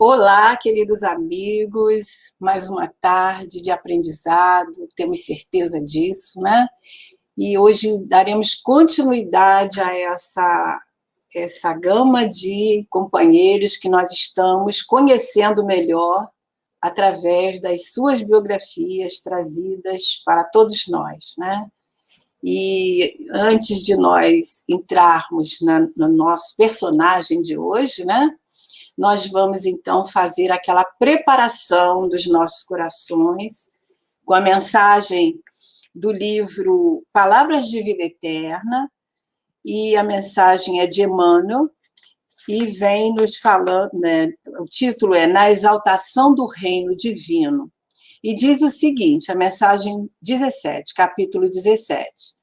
Olá, queridos amigos, mais uma tarde de aprendizado, temos certeza disso, né? E hoje daremos continuidade a essa gama de companheiros que nós estamos conhecendo melhor através das suas biografias trazidas para todos nós, né? E antes de nós entrarmos no nosso personagem de hoje, né? Nós vamos, então, fazer aquela preparação dos nossos corações com a mensagem do livro Palavras de Vida Eterna, e a mensagem é de Emmanuel, e vem nos falando, né, o título é Na Exaltação do Reino Divino, e diz o seguinte, a mensagem 17, capítulo 17.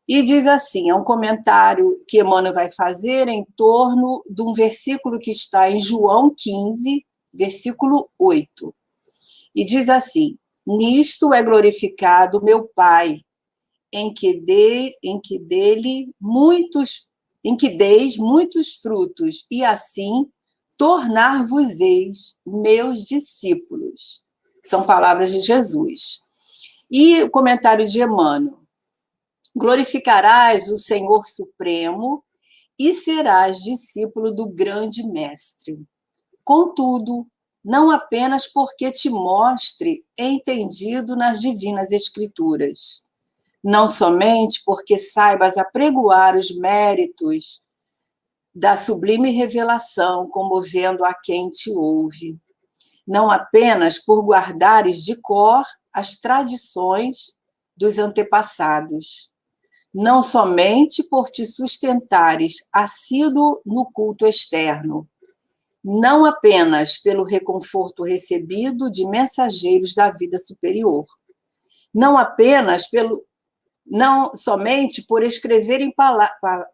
E diz assim, é um comentário que Emmanuel vai fazer em torno de um versículo que está em João 15, versículo 8. E diz assim, nisto é glorificado meu Pai, em que deis muitos frutos, e assim tornar-vos-eis meus discípulos. São palavras de Jesus. E o comentário de Emmanuel, glorificarás o Senhor Supremo e serás discípulo do grande mestre. Contudo, não apenas porque te mostre entendido nas divinas escrituras, não somente porque saibas apregoar os méritos da sublime revelação, comovendo a quem te ouve, não apenas por guardares de cor as tradições dos antepassados, não somente por te sustentares assíduo no culto externo, não apenas pelo reconforto recebido de mensageiros da vida superior, não somente por escreverem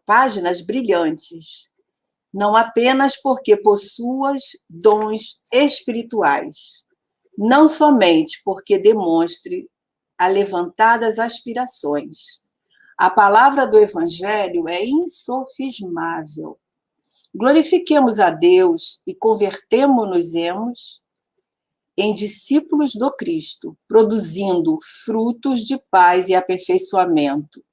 páginas brilhantes, não apenas porque possuas dons espirituais, não somente porque demonstre alevantadas aspirações. A palavra do Evangelho é insofismável. Glorifiquemos a Deus e convertemo-nos em discípulos do Cristo, produzindo frutos de paz e aperfeiçoamento,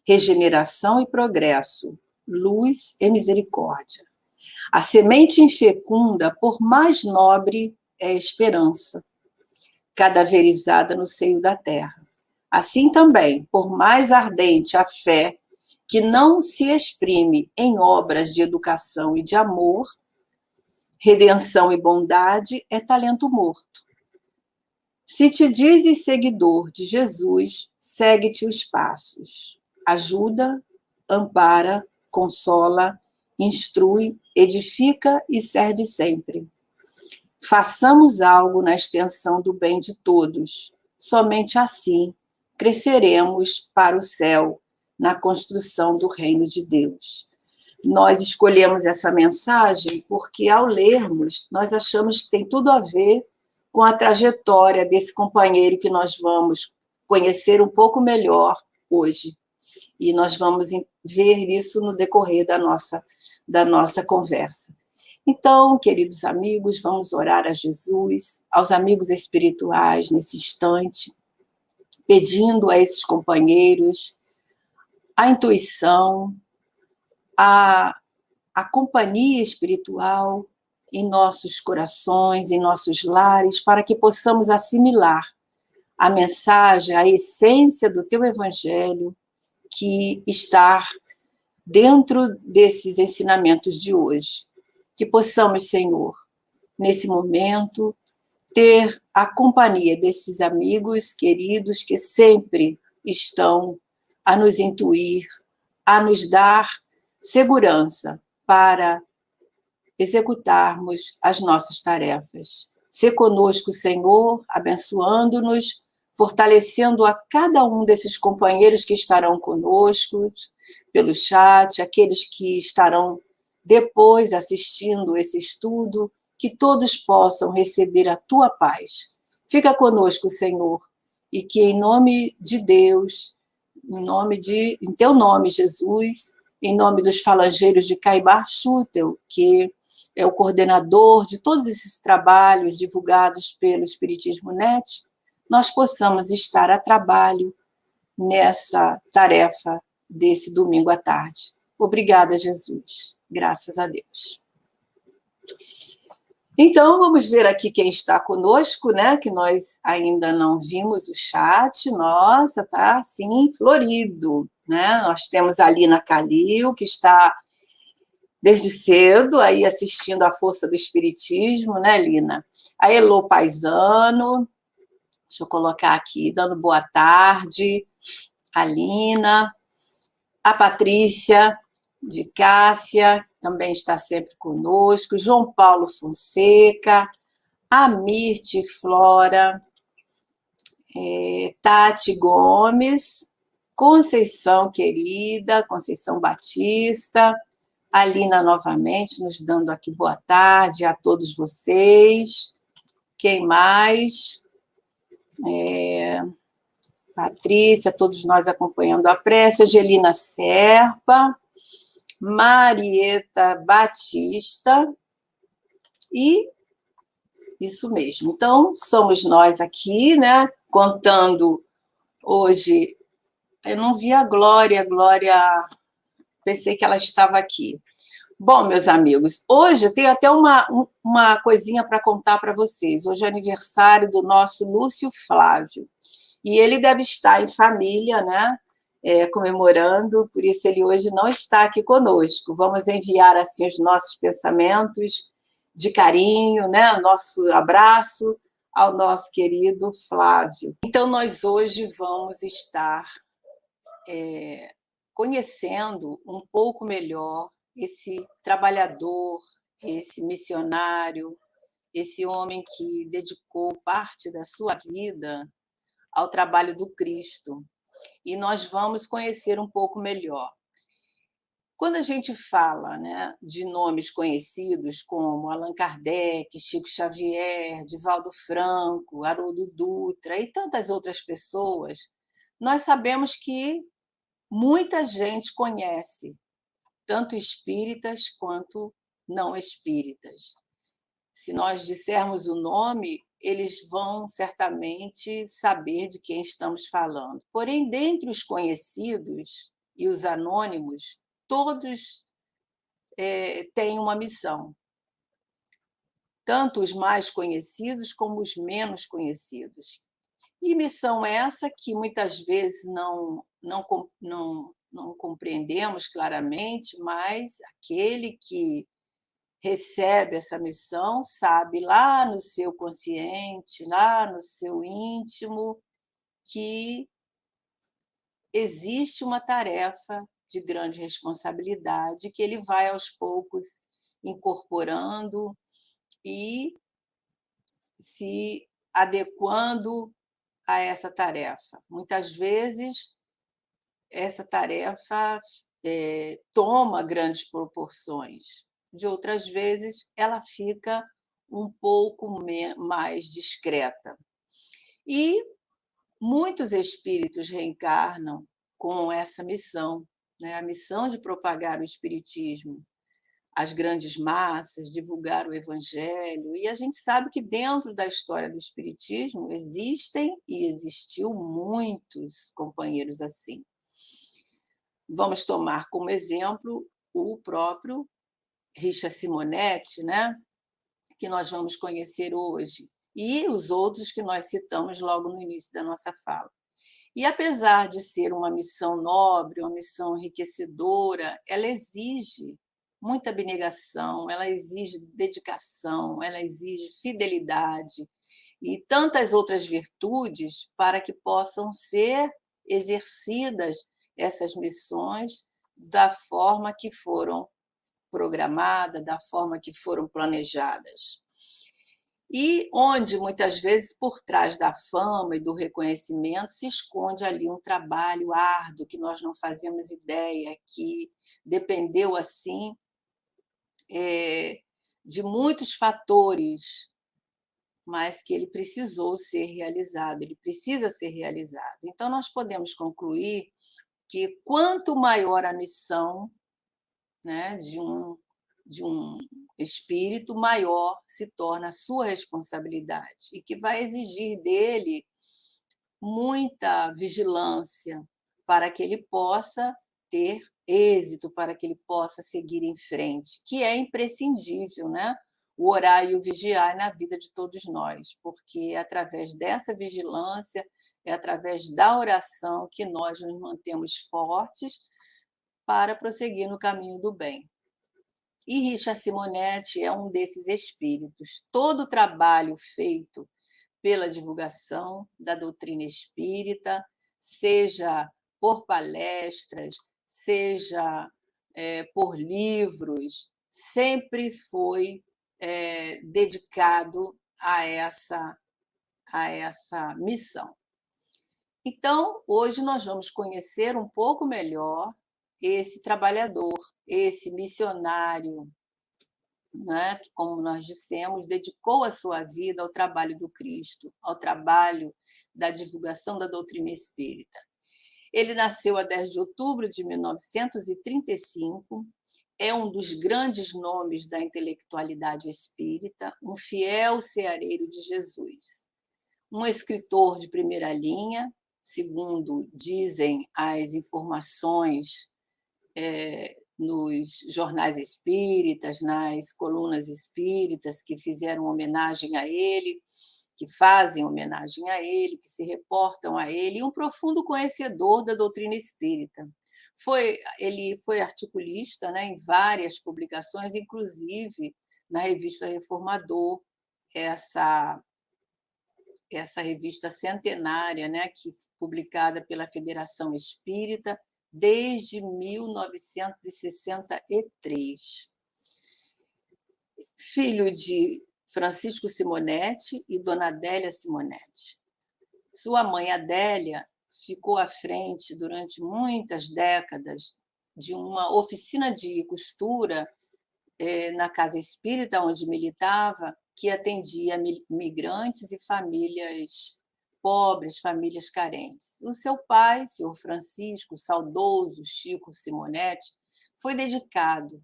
regeneração e progresso, luz e misericórdia. A semente infecunda, por mais nobre, é a esperança, cadaverizada no seio da terra. Assim também, por mais ardente a fé que não se exprime em obras de educação e de amor, redenção e bondade, é talento morto. Se te dizes seguidor de Jesus, segue-te os passos. Ajuda, ampara, consola, instrui, edifica e serve sempre. Façamos algo na extensão do bem de todos. Somente assim cresceremos para o céu, na construção do reino de Deus. Nós escolhemos essa mensagem porque, ao lermos, nós achamos que tem tudo a ver com a trajetória desse companheiro que nós vamos conhecer um pouco melhor hoje. E nós vamos ver isso no decorrer da nossa conversa. Então, queridos amigos, vamos orar a Jesus, aos amigos espirituais nesse instante, pedindo a esses companheiros a intuição, a companhia espiritual em nossos corações, em nossos lares, para que possamos assimilar a mensagem, a essência do teu Evangelho que está dentro desses ensinamentos de hoje. Que possamos, Senhor, nesse momento, ter a companhia desses amigos queridos que sempre estão a nos intuir, a nos dar segurança para executarmos as nossas tarefas. Sê conosco, Senhor, abençoando-nos, fortalecendo a cada um desses companheiros que estarão conosco pelo chat, aqueles que estarão depois assistindo esse estudo, que todos possam receber a tua paz. Fica conosco, Senhor, e que em nome de Deus, em teu nome, Jesus, em nome dos falangeiros de Caibar Schutel, que é o coordenador de todos esses trabalhos divulgados pelo Espiritismo Net, nós possamos estar a trabalho nessa tarefa desse domingo à tarde. Obrigada, Jesus. Graças a Deus. Então, vamos ver aqui quem está conosco, né? Que nós ainda não vimos o chat. Nossa, tá assim, florido, né? Nós temos a Lina Calil, que está desde cedo aí assistindo a Força do Espiritismo, né, Lina? A Elô Paisano, deixa eu colocar aqui, dando boa tarde. A Lina, a Patrícia de Cássia, também está sempre conosco, João Paulo Fonseca, a Mirte Flora, Tati Gomes, Conceição querida, Conceição Batista, a Lina novamente nos dando aqui boa tarde a todos vocês. Quem mais? Patrícia, todos nós acompanhando a prece, Angelina Serpa, Marieta Batista, e isso mesmo. Então, somos nós aqui, né, contando hoje. Eu não vi a Glória, pensei que ela estava aqui. Bom, meus amigos, hoje tem até uma coisinha para contar para vocês. Hoje é aniversário do nosso Lúcio Flávio. E ele deve estar em família, né? Comemorando, por isso ele hoje não está aqui conosco. Vamos enviar assim os nossos pensamentos de carinho, né? Nosso abraço ao nosso querido Flávio. Então, nós hoje vamos estar conhecendo um pouco melhor esse trabalhador, esse missionário, esse homem que dedicou parte da sua vida ao trabalho do Cristo. E nós vamos conhecer um pouco melhor. Quando a gente fala, né, de nomes conhecidos como Allan Kardec, Chico Xavier, Divaldo Franco, Haroldo Dutra e tantas outras pessoas, nós sabemos que muita gente conhece, tanto espíritas quanto não espíritas. Se nós dissermos o nome, eles vão certamente saber de quem estamos falando. Porém, dentre os conhecidos e os anônimos, todos têm uma missão. Tanto os mais conhecidos como os menos conhecidos. E missão essa que muitas vezes não compreendemos claramente, mas aquele que recebe essa missão sabe lá no seu consciente, lá no seu íntimo, que existe uma tarefa de grande responsabilidade que ele vai aos poucos incorporando e se adequando a essa tarefa. Muitas vezes, essa tarefa toma grandes proporções. De outras vezes, ela fica um pouco mais discreta. E muitos espíritos reencarnam com essa missão, né? A missão de propagar o espiritismo às grandes massas, divulgar o evangelho. E a gente sabe que dentro da história do espiritismo existem e existiu muitos companheiros assim. Vamos tomar como exemplo o próprio Richa Simonetti, né? Que nós vamos conhecer hoje, e os outros que nós citamos logo no início da nossa fala. E apesar de ser uma missão nobre, uma missão enriquecedora, ela exige muita abnegação, ela exige dedicação, ela exige fidelidade e tantas outras virtudes para que possam ser exercidas essas missões da forma que foram programadas, da forma que foram planejadas. E onde, muitas vezes, por trás da fama e do reconhecimento, se esconde ali um trabalho árduo que nós não fazemos ideia, que dependeu, assim, de muitos fatores, mas que ele precisou ser realizado, ele precisa ser realizado. Então, nós podemos concluir que quanto maior a missão, né, de um de um espírito, maior se torna a sua responsabilidade e que vai exigir dele muita vigilância para que ele possa ter êxito, para que ele possa seguir em frente, que é imprescindível, né? O orar e o vigiar na vida de todos nós, porque é através dessa vigilância, é através da oração que nós nos mantemos fortes para prosseguir no caminho do bem. E Richard Simonetti é um desses espíritos. Todo o trabalho feito pela divulgação da doutrina espírita, seja por palestras, seja por livros, sempre foi dedicado a essa missão. Então, hoje nós vamos conhecer um pouco melhor esse trabalhador, esse missionário, né, que, como nós dissemos, dedicou a sua vida ao trabalho do Cristo, ao trabalho da divulgação da doutrina espírita. Ele nasceu a 10 de outubro de 1935, é um dos grandes nomes da intelectualidade espírita, um fiel ceareiro de Jesus, um escritor de primeira linha, segundo dizem as informações nos jornais espíritas, nas colunas espíritas que fizeram homenagem a ele, que fazem homenagem a ele, que se reportam a ele, e um profundo conhecedor da doutrina espírita. Ele foi articulista, né, em várias publicações, inclusive na revista Reformador, essa revista centenária, né, que publicada pela Federação Espírita desde 1963. Filho de Francisco Simonetti e Dona Adélia Simonetti. Sua mãe, Adélia, ficou à frente durante muitas décadas de uma oficina de costura na Casa Espírita, onde militava, que atendia migrantes e famílias pobres, famílias carentes. O seu pai, senhor Francisco, saudoso Chico Simonetti, foi dedicado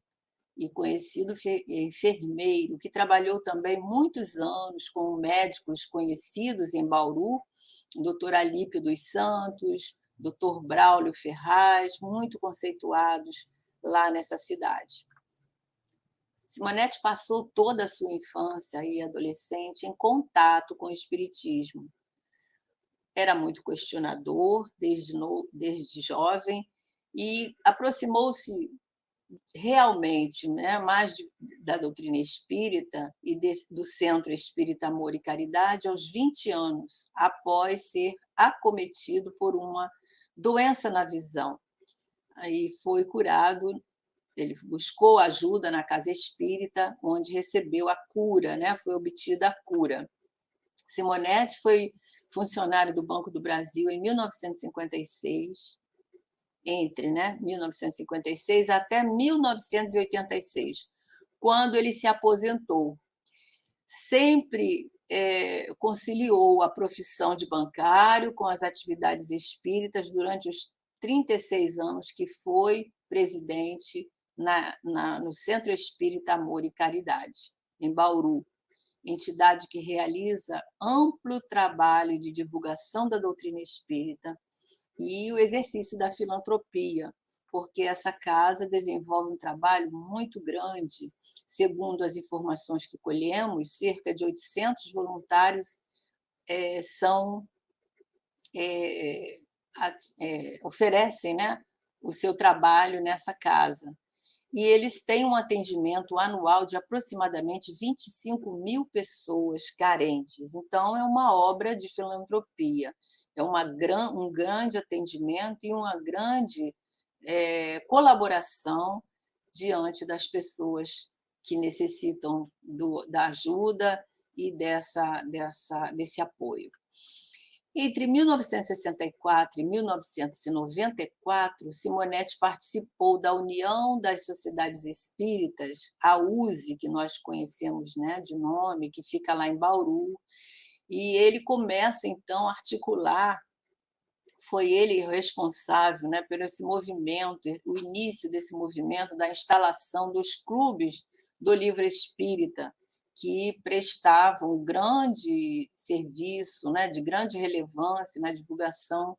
e conhecido enfermeiro, que trabalhou também muitos anos com médicos conhecidos em Bauru, Dr. Alípio dos Santos, Dr. Braulio Ferraz, muito conceituados lá nessa cidade. Simonetti passou toda a sua infância e adolescente em contato com o espiritismo. Era muito questionador desde jovem e aproximou-se realmente, né, mais da doutrina espírita e do Centro Espírita Amor e Caridade aos 20 anos, após ser acometido por uma doença na visão. Aí foi curado. Ele buscou ajuda na Casa Espírita, onde recebeu a cura, né? Foi obtida a cura. Simonetti foi funcionário do Banco do Brasil em 1956, entre 1956 até 1986, quando ele se aposentou. Sempre conciliou a profissão de bancário com as atividades espíritas durante os 36 anos que foi presidente no Centro Espírita Amor e Caridade, em Bauru, entidade que realiza amplo trabalho de divulgação da doutrina espírita e o exercício da filantropia, porque essa casa desenvolve um trabalho muito grande. Segundo as informações que colhemos, cerca de 800 voluntários oferecem, né, o seu trabalho nessa casa. E eles têm um atendimento anual de aproximadamente 25.000 pessoas carentes. Então, é uma obra de filantropia, é um grande atendimento e uma grande colaboração diante das pessoas que necessitam da ajuda e desse apoio. Entre 1964 e 1994, Simonetti participou da União das Sociedades Espíritas, a USE, que nós conhecemos, né, de nome, que fica lá em Bauru, e ele começa, então, a articular. Foi ele responsável, né, por esse movimento, o início desse movimento da instalação dos clubes do livro espírita, que prestava um grande serviço, né, de grande relevância na divulgação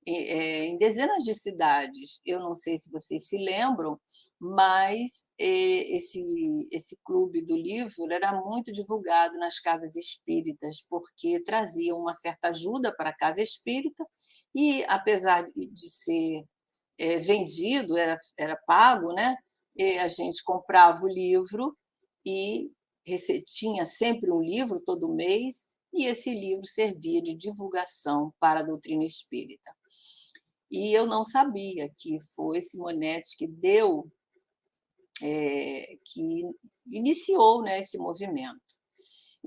em dezenas de cidades. Eu não sei se vocês se lembram, mas esse clube do livro era muito divulgado nas casas espíritas, porque trazia uma certa ajuda para a casa espírita e, apesar de ser vendido, era pago, né? E a gente comprava o livro e tinha sempre um livro todo mês, e esse livro servia de divulgação para a doutrina espírita. E eu não sabia que foi Simonetti que deu, que iniciou, né, esse movimento.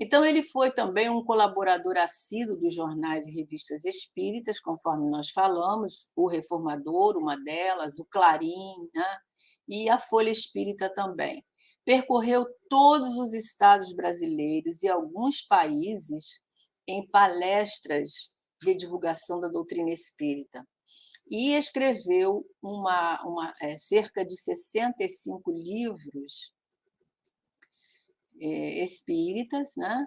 Então, ele foi também um colaborador assíduo dos jornais e revistas espíritas, conforme nós falamos, o Reformador, uma delas, o Clarim, né? E a Folha Espírita também. Percorreu todos os estados brasileiros e alguns países em palestras de divulgação da doutrina espírita. E escreveu cerca de 65 livros espíritas, né?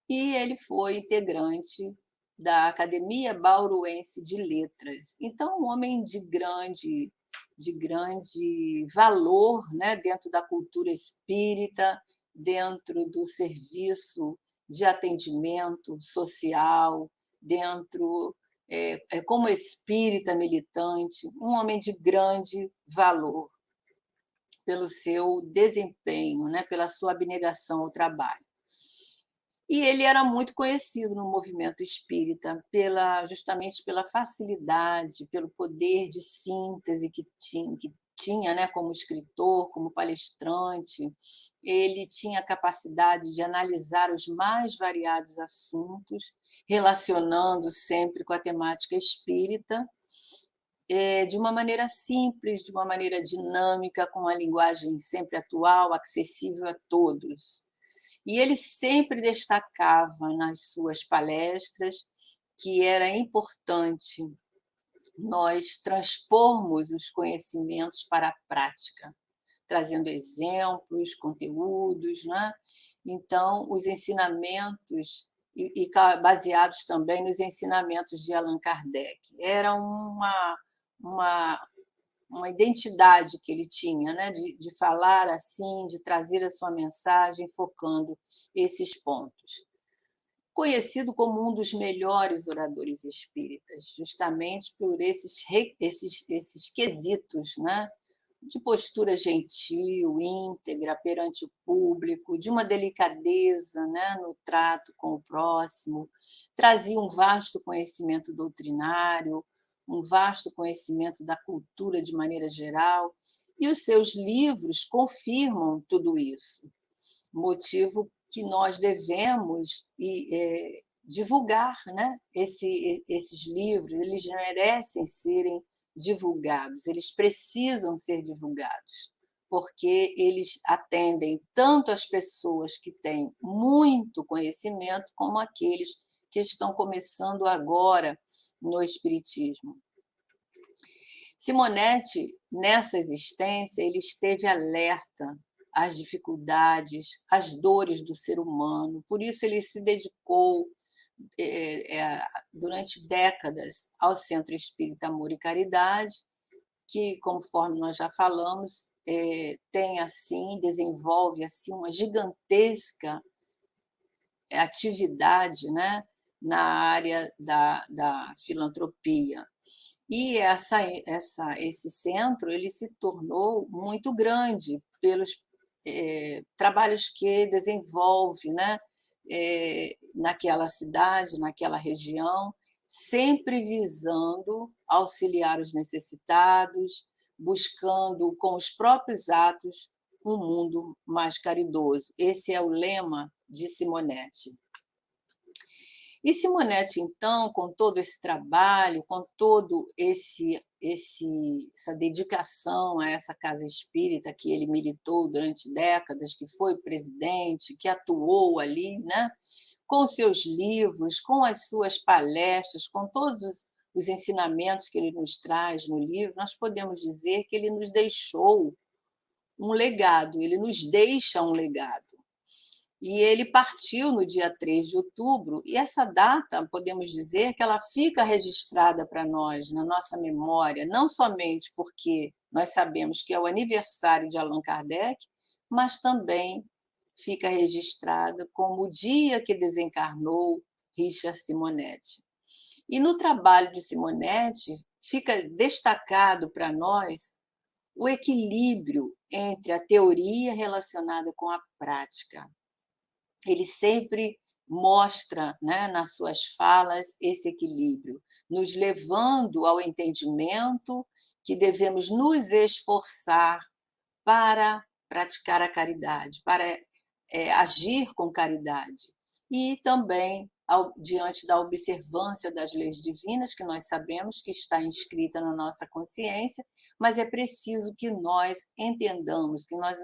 E ele foi integrante da Academia Bauruense de Letras. Então, um homem de grande valor, né? Dentro da cultura espírita, dentro do serviço de atendimento social, dentro como espírita militante, um homem de grande valor pelo seu desempenho, né, pela sua abnegação ao trabalho. E ele era muito conhecido no movimento espírita justamente pela facilidade, pelo poder de síntese que tinha, né, como escritor, como palestrante. Ele tinha a capacidade de analisar os mais variados assuntos, relacionando sempre com a temática espírita, de uma maneira simples, de uma maneira dinâmica, com uma linguagem sempre atual, acessível a todos. E ele sempre destacava nas suas palestras que era importante nós transpormos os conhecimentos para a prática, trazendo exemplos, conteúdos, né? Então, os ensinamentos, e baseados também nos ensinamentos de Allan Kardec. Era uma, uma identidade que ele tinha, né? De falar assim, de trazer a sua mensagem, focando esses pontos. Conhecido como um dos melhores oradores espíritas, justamente por esses quesitos, né? De postura gentil, íntegra perante o público, de uma delicadeza, né, no trato com o próximo, trazia um vasto conhecimento doutrinário, um vasto conhecimento da cultura de maneira geral, e os seus livros confirmam tudo isso, motivo que nós devemos divulgar, né? Esses livros, eles merecem serem divulgados, eles precisam ser divulgados, porque eles atendem tanto as pessoas que têm muito conhecimento, como aqueles que estão começando agora no Espiritismo. Simonetti, nessa existência, ele esteve alerta às dificuldades, às dores do ser humano, por isso ele se dedicou durante décadas ao Centro Espírita Amor e Caridade, que, conforme nós já falamos, desenvolve assim uma gigantesca atividade, né, na área da filantropia. E esse centro ele se tornou muito grande pelos trabalhos que desenvolve, né, naquela cidade, naquela região, sempre visando auxiliar os necessitados, buscando com os próprios atos um mundo mais caridoso. Esse é o lema de Simonetti. E Simonetti, então, com todo esse trabalho, com todo essa dedicação a essa casa espírita que ele militou durante décadas, que foi presidente, que atuou ali, né? Com seus livros, com as suas palestras, com todos os ensinamentos que ele nos traz no livro, nós podemos dizer que ele nos deixou um legado, ele nos deixa um legado. E ele partiu no dia 3 de outubro, e essa data, podemos dizer que ela fica registrada para nós, na nossa memória, não somente porque nós sabemos que é o aniversário de Allan Kardec, mas também fica registrada como o dia que desencarnou Richard Simonetti. E no trabalho de Simonetti, fica destacado para nós o equilíbrio entre a teoria relacionada com a prática. Ele sempre mostra, né, nas suas falas esse equilíbrio, nos levando ao entendimento que devemos nos esforçar para praticar a caridade, para agir com caridade. E também diante da observância das leis divinas, que nós sabemos que está inscrita na nossa consciência, mas é preciso que nós entendamos, que nós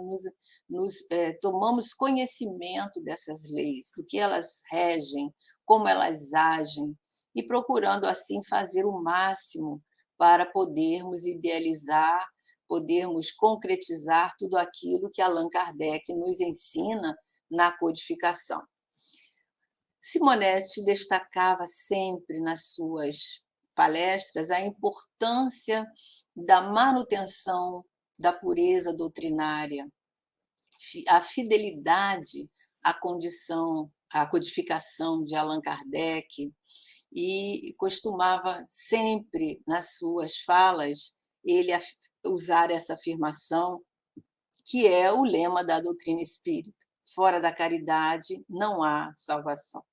tomamos conhecimento dessas leis, do que elas regem, como elas agem, e procurando assim fazer o máximo para podermos idealizar, podermos concretizar tudo aquilo que Allan Kardec nos ensina na codificação. Simonetti destacava sempre nas suas palestras a importância da manutenção da pureza doutrinária, a fidelidade à condição, à codificação de Allan Kardec, e costumava sempre, nas suas falas, ele usar essa afirmação, que é o lema da doutrina espírita: fora da caridade não há salvação.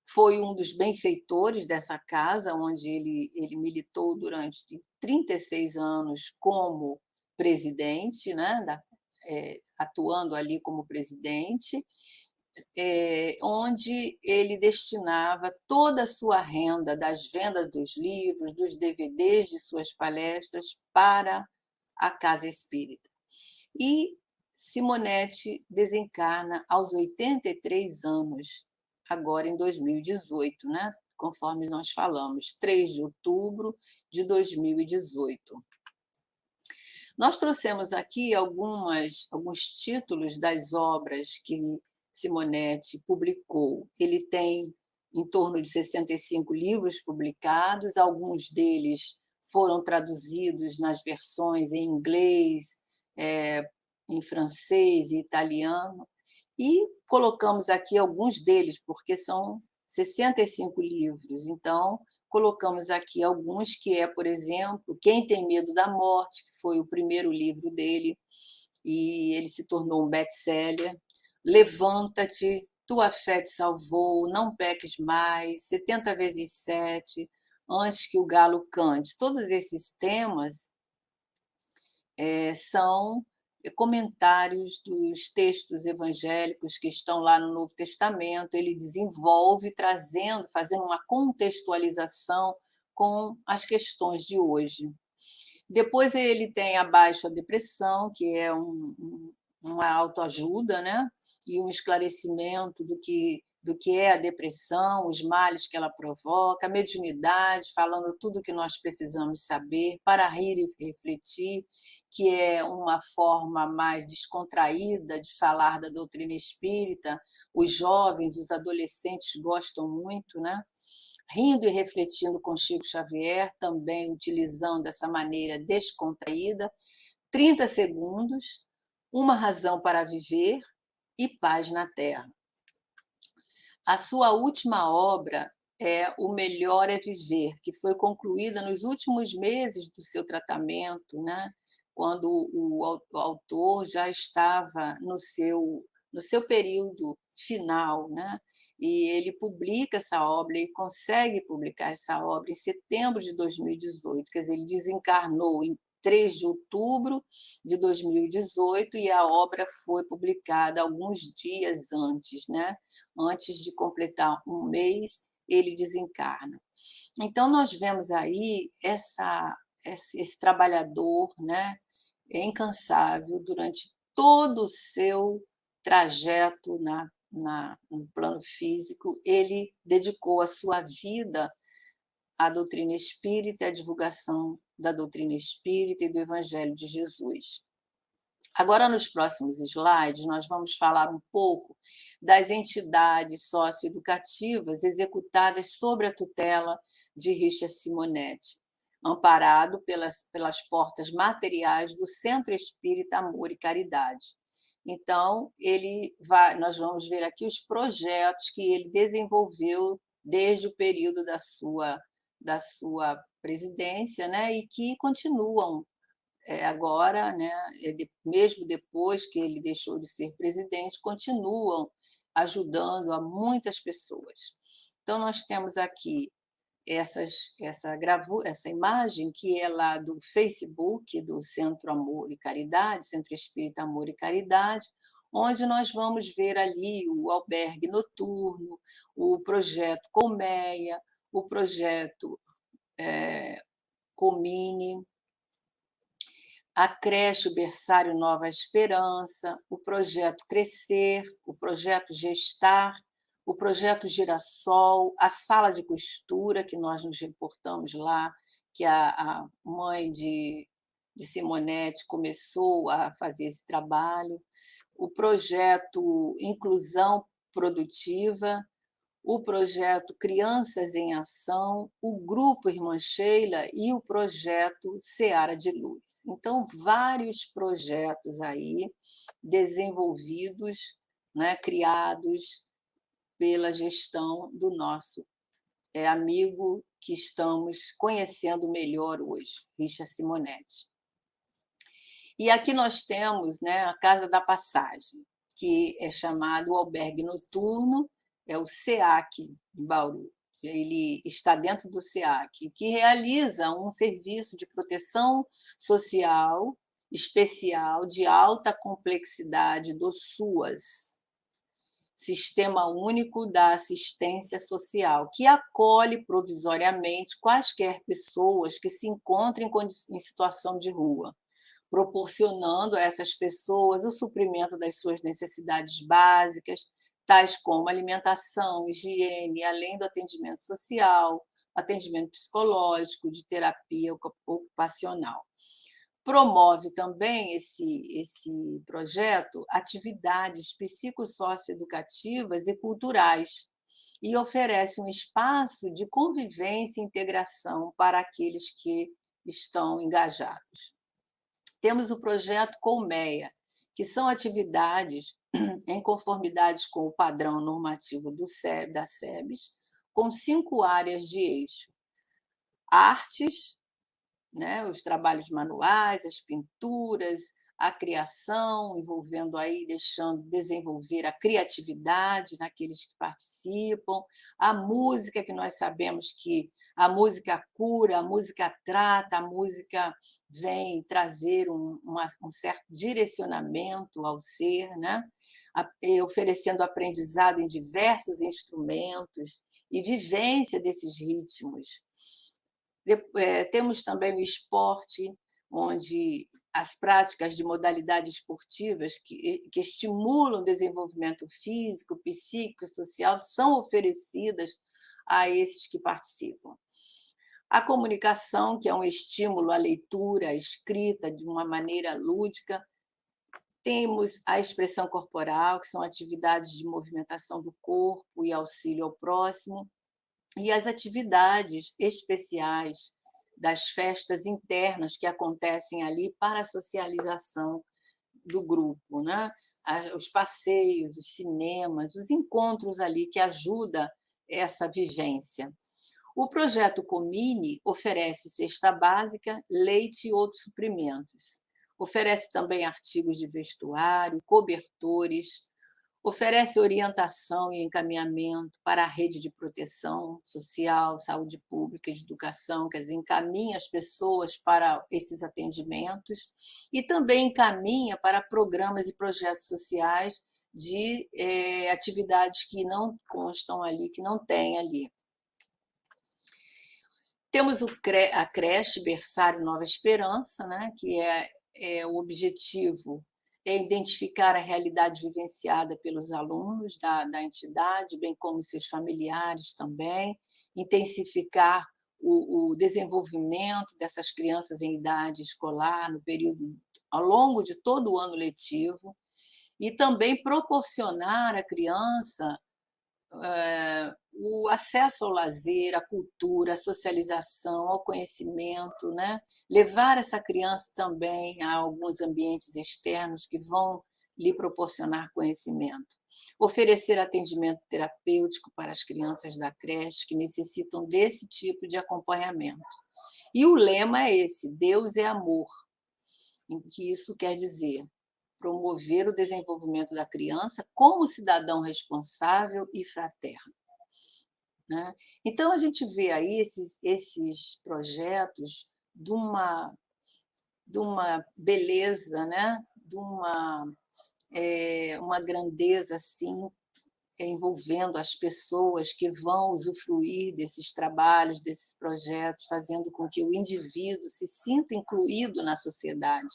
Foi um dos benfeitores dessa casa, onde ele militou durante 36 anos como presidente, né, atuando ali como presidente, onde ele destinava toda a sua renda das vendas dos livros, dos DVDs de suas palestras para a Casa Espírita. E Simonetti desencarna aos 83 anos, agora em 2018, né? Conforme nós falamos, 3 de outubro de 2018. Nós trouxemos aqui alguns títulos das obras que Simonetti publicou. Ele tem em torno de 65 livros publicados, alguns deles foram traduzidos nas versões em inglês, em francês e italiano, e colocamos aqui alguns deles, porque são 65 livros, então colocamos aqui alguns, que é, por exemplo, Quem Tem Medo da Morte, que foi o primeiro livro dele, e ele se tornou um best-seller. Levanta-te, tua fé te salvou, não peques mais, 70 vezes 7, Antes que o galo cante. Todos esses temas são comentários dos textos evangélicos que estão lá no Novo Testamento. Ele desenvolve, fazendo uma contextualização com as questões de hoje. Depois ele tem Abaixo a Depressão, que é uma autoajuda, né? E um esclarecimento do que é a depressão, os males que ela provoca, a mediunidade, falando tudo o que nós precisamos saber, Para Rir e Refletir, que é uma forma mais descontraída de falar da doutrina espírita. Os jovens, os adolescentes gostam muito, né? Rindo e Refletindo com Chico Xavier, também utilizando essa maneira descontraída. 30 segundos, Uma Razão para Viver e Paz na Terra. A sua última obra é O Melhor é Viver, que foi concluída nos últimos meses do seu tratamento, né? Quando o autor já estava no seu período final, né? E ele publica essa obra, ele consegue publicar essa obra em setembro de 2018, quer dizer, ele desencarnou em 3 de outubro de 2018 e a obra foi publicada alguns dias antes, né? Antes de completar um mês, ele desencarna. Então, nós vemos aí esse trabalhador, né, incansável durante todo o seu trajeto no plano físico. Ele dedicou a sua vida a doutrina espírita e a divulgação da doutrina espírita e do Evangelho de Jesus. Agora, nos próximos slides, nós vamos falar um pouco das entidades socioeducativas executadas sob a tutela de Richard Simonetti, amparado pelas portas materiais do Centro Espírita Amor e Caridade. Então, nós vamos ver aqui os projetos que ele desenvolveu desde o período da sua presidência, né, e que continuam agora, né, mesmo depois que ele deixou de ser presidente, continuam ajudando a muitas pessoas. Então, nós temos aqui essa imagem que é lá do Facebook, do Centro Amor e Caridade, Centro Espírita Amor e Caridade, onde nós vamos ver ali o albergue noturno, o projeto Colmeia, o projeto Comine, a creche, o berçário Nova Esperança, o projeto Crescer, o projeto Gestar, o projeto Girassol, a sala de costura, que nós nos reportamos lá, que a mãe de Simonetti começou a fazer esse trabalho, o projeto Inclusão Produtiva, o projeto Crianças em Ação, o Grupo Irmã Sheila e o projeto Seara de Luz. Então, vários projetos aí desenvolvidos, né, criados pela gestão do nosso amigo que estamos conhecendo melhor hoje, Richard Simonetti. E aqui nós temos, né, a Casa da Passagem, que é chamado Albergue Noturno, é o SEAC em Bauru. Ele está dentro do SEAC, que realiza um serviço de proteção social especial de alta complexidade do SUAS, Sistema Único da Assistência Social, que acolhe provisoriamente quaisquer pessoas que se encontrem em situação de rua, proporcionando a essas pessoas o suprimento das suas necessidades básicas, tais como alimentação, higiene, além do atendimento social, atendimento psicológico, de terapia ocupacional. Promove também esse projeto atividades psicossocioeducativas e culturais e oferece um espaço de convivência e integração para aqueles que estão engajados. Temos o projeto Colmeia, que são atividades em conformidade com o padrão normativo da SEBS, com 5 áreas de eixo: artes, né, os trabalhos manuais, as pinturas, a criação, envolvendo aí, deixando desenvolver a criatividade naqueles que participam, a música, que nós sabemos que a música cura, a música trata, a música vem trazer um certo direcionamento ao ser, né? Oferecendo aprendizado em diversos instrumentos e vivência desses ritmos. Temos também o esporte, onde as práticas de modalidades esportivas que estimulam o desenvolvimento físico, psíquico e social são oferecidas a esses que participam. A comunicação, que é um estímulo à leitura, à escrita de uma maneira lúdica. Temos a expressão corporal, que são atividades de movimentação do corpo e auxílio ao próximo, e as atividades especiais das festas internas que acontecem ali para a socialização do grupo, né? Os passeios, os cinemas, os encontros ali que ajudam essa vivência. O projeto Comine oferece cesta básica, leite e outros suprimentos. Oferece também artigos de vestuário, cobertores, oferece orientação e encaminhamento para a rede de proteção social, saúde pública e de educação, quer dizer, encaminha as pessoas para esses atendimentos e também encaminha para programas e projetos sociais de atividades que não constam ali, que não tem ali. Temos a creche Berçário Nova Esperança, né, que é o objetivo é identificar a realidade vivenciada pelos alunos da entidade, bem como seus familiares também, intensificar o desenvolvimento dessas crianças em idade escolar, no período, ao longo de todo o ano letivo, e também proporcionar à criança o acesso ao lazer, à cultura, à socialização, ao conhecimento, né? Levar essa criança também a alguns ambientes externos que vão lhe proporcionar conhecimento. Oferecer atendimento terapêutico para as crianças da creche que necessitam desse tipo de acompanhamento. E o lema é esse: Deus é amor. O que isso quer dizer? Promover o desenvolvimento da criança como cidadão responsável e fraterno, né? Então, a gente vê aí esses projetos de uma beleza, né? Uma grandeza assim, envolvendo as pessoas que vão usufruir desses trabalhos, desses projetos, fazendo com que o indivíduo se sinta incluído na sociedade.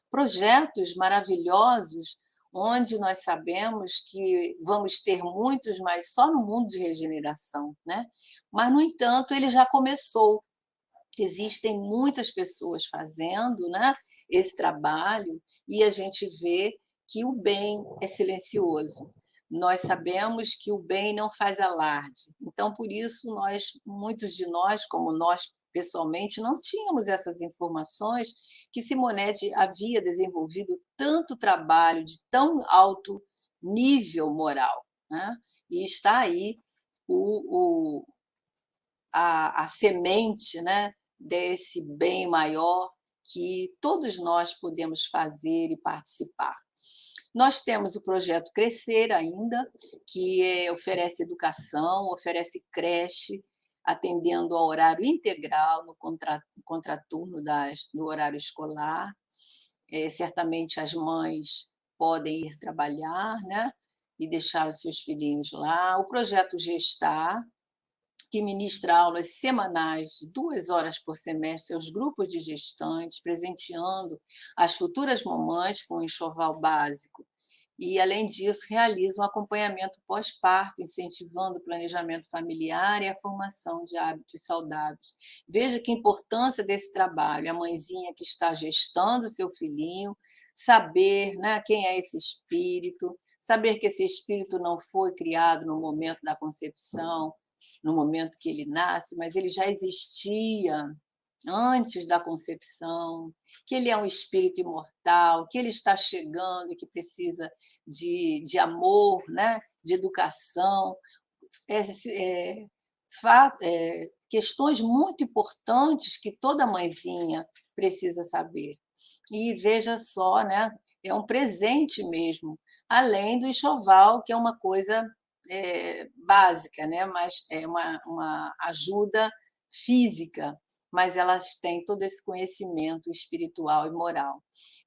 Projetos maravilhosos, onde nós sabemos que vamos ter muitos, mas só no mundo de regeneração, né? Mas, no entanto, ele já começou. Existem muitas pessoas fazendo, né, esse trabalho, e a gente vê que o bem é silencioso. Nós sabemos que o bem não faz alarde. Então, por isso, muitos de nós, como nós pessoalmente, não tínhamos essas informações que Simonete havia desenvolvido tanto trabalho de tão alto nível moral, né? E está aí o, a semente, né, desse bem maior que todos nós podemos fazer e participar. Nós temos o projeto Crescer ainda, que oferece educação, oferece creche, atendendo ao horário integral no contraturno do horário escolar. Certamente as mães podem ir trabalhar, né, e deixar os seus filhinhos lá. O projeto Gestar, que ministra aulas semanais de 2 horas por semestre aos grupos de gestantes, presenteando as futuras mamães com um enxoval básico. E, além disso, realiza um acompanhamento pós-parto, incentivando o planejamento familiar e a formação de hábitos saudáveis. Veja que importância desse trabalho, a mãezinha que está gestando o seu filhinho, saber, né, quem é esse espírito, saber que esse espírito não foi criado no momento da concepção, no momento que ele nasce, mas ele já existia antes da concepção, que ele é um espírito imortal, que ele está chegando e que precisa de amor, né? De educação, é, questões muito importantes que toda mãezinha precisa saber. E veja só, né? É um presente mesmo, além do enxoval, que é uma coisa básica, né? Mas é uma ajuda física, mas elas têm todo esse conhecimento espiritual e moral.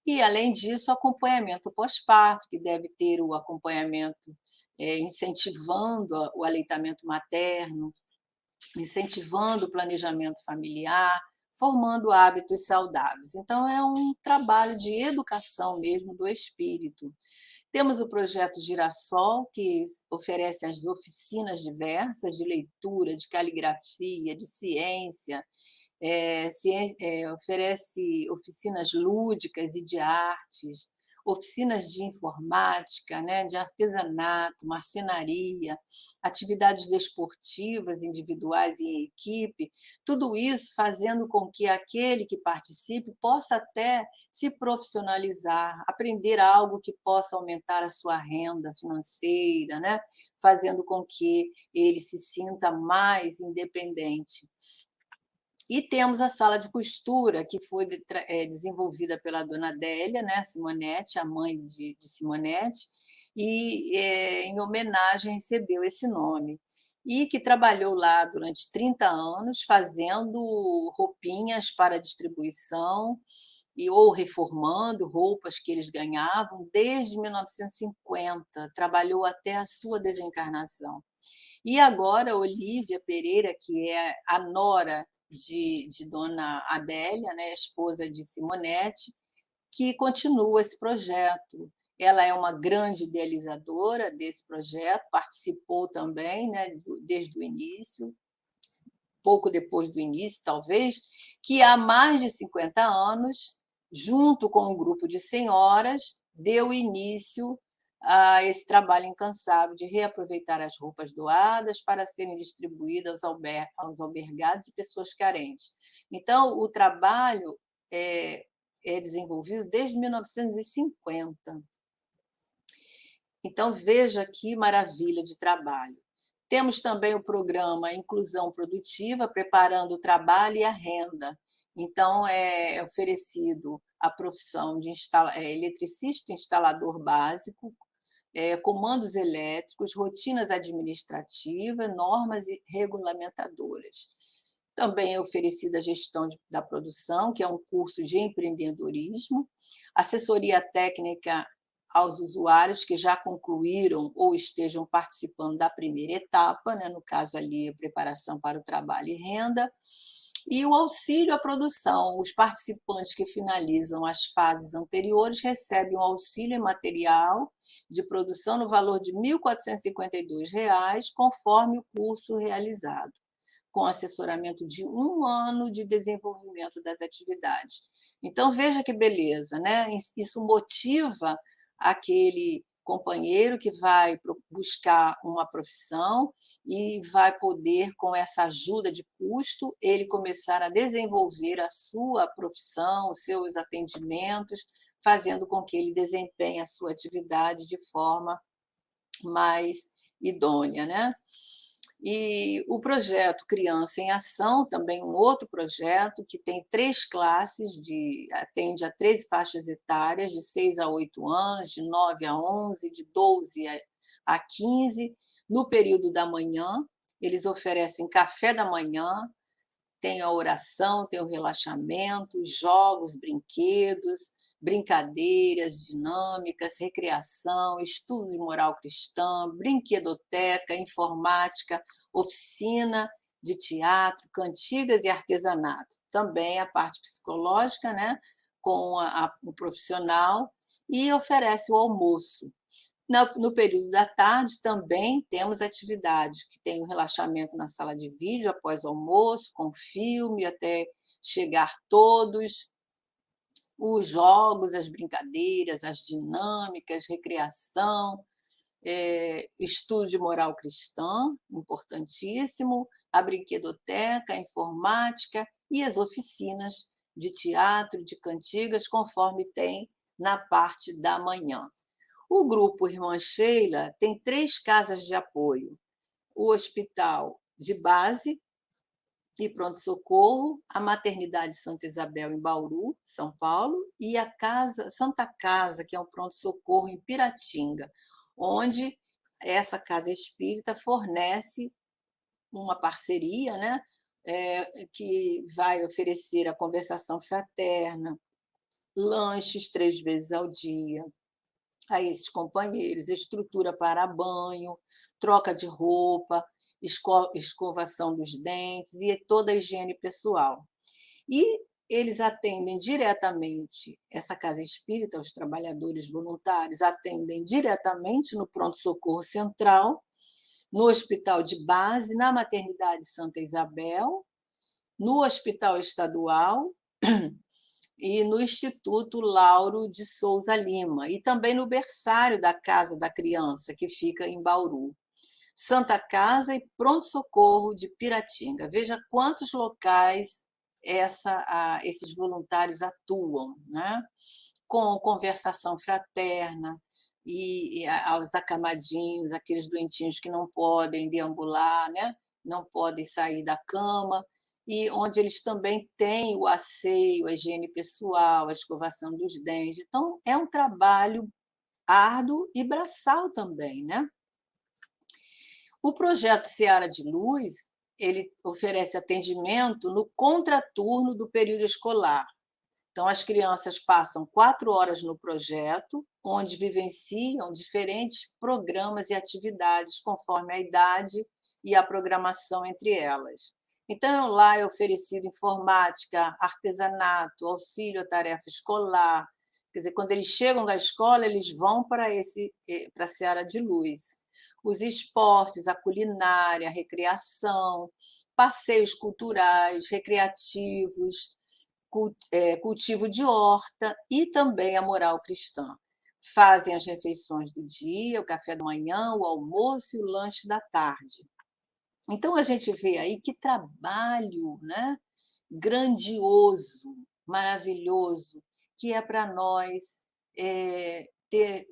E, além disso, o acompanhamento pós-parto, que deve ter o acompanhamento incentivando o aleitamento materno, incentivando o planejamento familiar, formando hábitos saudáveis. Então, é um trabalho de educação mesmo do espírito. Temos o projeto Girassol, que oferece as oficinas diversas de leitura, de caligrafia, de ciência, oferece oficinas lúdicas e de artes, oficinas de informática, né, de artesanato, marcenaria, atividades desportivas individuais e em equipe, tudo isso fazendo com que aquele que participe possa até se profissionalizar, aprender algo que possa aumentar a sua renda financeira, né, fazendo com que ele se sinta mais independente. E temos a sala de costura, que foi desenvolvida pela dona Adélia, né, Simonete, a mãe de Simonete, e, em homenagem, recebeu esse nome. E que trabalhou lá durante 30 anos, fazendo roupinhas para distribuição, ou reformando roupas que eles ganhavam desde 1950, trabalhou até a sua desencarnação. E agora, Olívia Pereira, que é a nora de dona Adélia, né, esposa de Simonete, que continua esse projeto. Ela é uma grande idealizadora desse projeto, participou também, né, desde o início, pouco depois do início, talvez, que há mais de 50 anos, junto com um grupo de senhoras, deu início a esse trabalho incansável de reaproveitar as roupas doadas para serem distribuídas aos albergados e pessoas carentes. Então, o trabalho é desenvolvido desde 1950. Então, veja que maravilha de trabalho. Temos também o programa Inclusão Produtiva, preparando o trabalho e a renda. Então, é oferecido a profissão de eletricista instalador básico, comandos elétricos, rotinas administrativas, normas e regulamentadoras. Também é oferecida a gestão da produção, que é um curso de empreendedorismo, assessoria técnica aos usuários que já concluíram ou estejam participando da primeira etapa, né, no caso ali, a preparação para o trabalho e renda, e o auxílio à produção. Os participantes que finalizam as fases anteriores recebem um auxílio material de produção no valor de R$ 1.452, conforme o curso realizado, com assessoramento de 1 ano de desenvolvimento das atividades. Então, veja que beleza, né? Isso motiva aquele companheiro que vai buscar uma profissão e vai poder, com essa ajuda de custo, ele começar a desenvolver a sua profissão, os seus atendimentos, fazendo com que ele desempenhe a sua atividade de forma mais idônea, né? E o projeto Criança em Ação, também um outro projeto que tem 3 classes, atende a 13 faixas etárias, de 6 a 8 anos, de 9 a 11, de 12 a 15. No período da manhã, eles oferecem café da manhã, tem a oração, tem o relaxamento, jogos, brinquedos, brincadeiras dinâmicas, recreação, estudo de moral cristã, brinquedoteca, informática, oficina de teatro, cantigas e artesanato. Também a parte psicológica, né, com o profissional, e oferece o almoço. No período da tarde também temos atividades que tem o relaxamento na sala de vídeo após o almoço, com filme até chegar todos, os jogos, as brincadeiras, as dinâmicas, recreação, estudo de moral cristã, importantíssimo, a brinquedoteca, a informática e as oficinas de teatro, de cantigas, conforme tem na parte da manhã. O grupo Irmã Sheila tem 3 casas de apoio: o hospital de base e pronto-socorro, a maternidade Santa Isabel em Bauru, São Paulo, e a Santa Casa, que é um pronto-socorro em Piratinga, onde essa casa espírita fornece uma parceria, né, que vai oferecer a conversação fraterna, lanches 3 vezes ao dia a esses companheiros, estrutura para banho, troca de roupa, escovação dos dentes e toda a higiene pessoal. E eles atendem diretamente, essa casa espírita, os trabalhadores voluntários atendem diretamente no pronto-socorro central, no hospital de base, na maternidade Santa Isabel, no hospital estadual e no Instituto Lauro de Souza Lima, e também no berçário da Casa da Criança, que fica em Bauru. Santa Casa e Pronto-Socorro de Piratinga. Veja quantos locais esses voluntários atuam, né? Com conversação fraterna, e aos acamadinhos, aqueles doentinhos que não podem deambular, né? Não podem sair da cama, e onde eles também têm o asseio, a higiene pessoal, a escovação dos dentes. Então, é um trabalho árduo e braçal também, né? O projeto Seara de Luz, ele oferece atendimento no contraturno do período escolar. Então, as crianças passam 4 horas no projeto, onde vivenciam diferentes programas e atividades, conforme a idade e a programação entre elas. Então, lá é oferecido informática, artesanato, auxílio à tarefa escolar. Quer dizer, quando eles chegam da escola, eles vão para a Seara de Luz, os esportes, a culinária, a recreação, passeios culturais, recreativos, cultivo de horta e também a moral cristã. Fazem as refeições do dia, o café da manhã, o almoço e o lanche da tarde. Então, a gente vê aí que trabalho, né? Grandioso, maravilhoso, que é para nós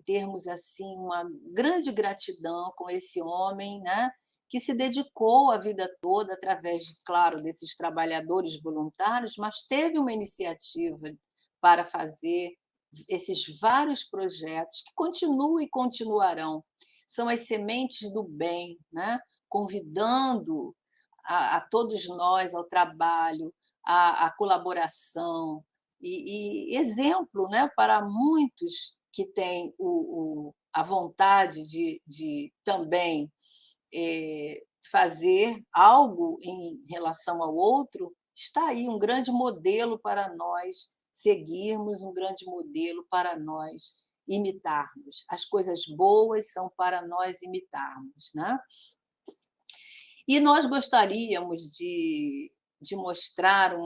termos assim uma grande gratidão com esse homem, né? Que se dedicou a vida toda através, claro, desses trabalhadores voluntários, mas teve uma iniciativa para fazer esses vários projetos que continuam e continuarão. São as sementes do bem, né? Convidando a todos nós ao trabalho, à colaboração, e exemplo, né, para muitos que têm a vontade de também fazer algo em relação ao outro. Está aí um grande modelo para nós seguirmos, um grande modelo para nós imitarmos. As coisas boas são para nós imitarmos, né? E nós gostaríamos de mostrar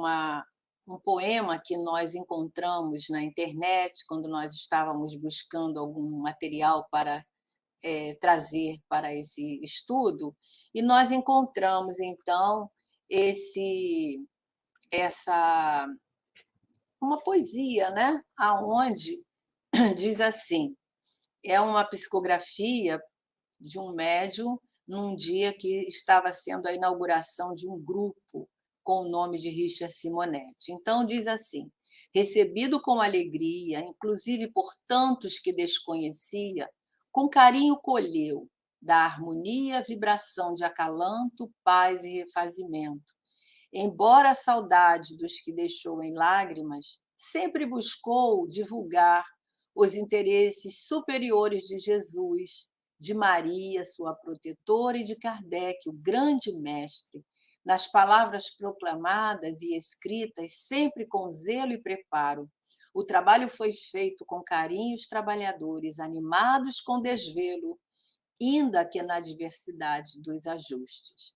um poema que nós encontramos na internet, quando nós estávamos buscando algum material para trazer para esse estudo, e nós encontramos, então, uma poesia, né? Onde diz assim, é uma psicografia de um médium num dia que estava sendo a inauguração de um grupo com o nome de Richard Simonetti. Então, diz assim: recebido com alegria, inclusive por tantos que desconhecia, com carinho colheu da harmonia vibração de acalanto, paz e refazimento. Embora a saudade dos que deixou em lágrimas, sempre buscou divulgar os interesses superiores de Jesus, de Maria, sua protetora, e de Kardec, o grande mestre, nas palavras proclamadas e escritas, sempre com zelo e preparo. O trabalho foi feito com carinho, os trabalhadores, animados com desvelo, ainda que na diversidade dos ajustes.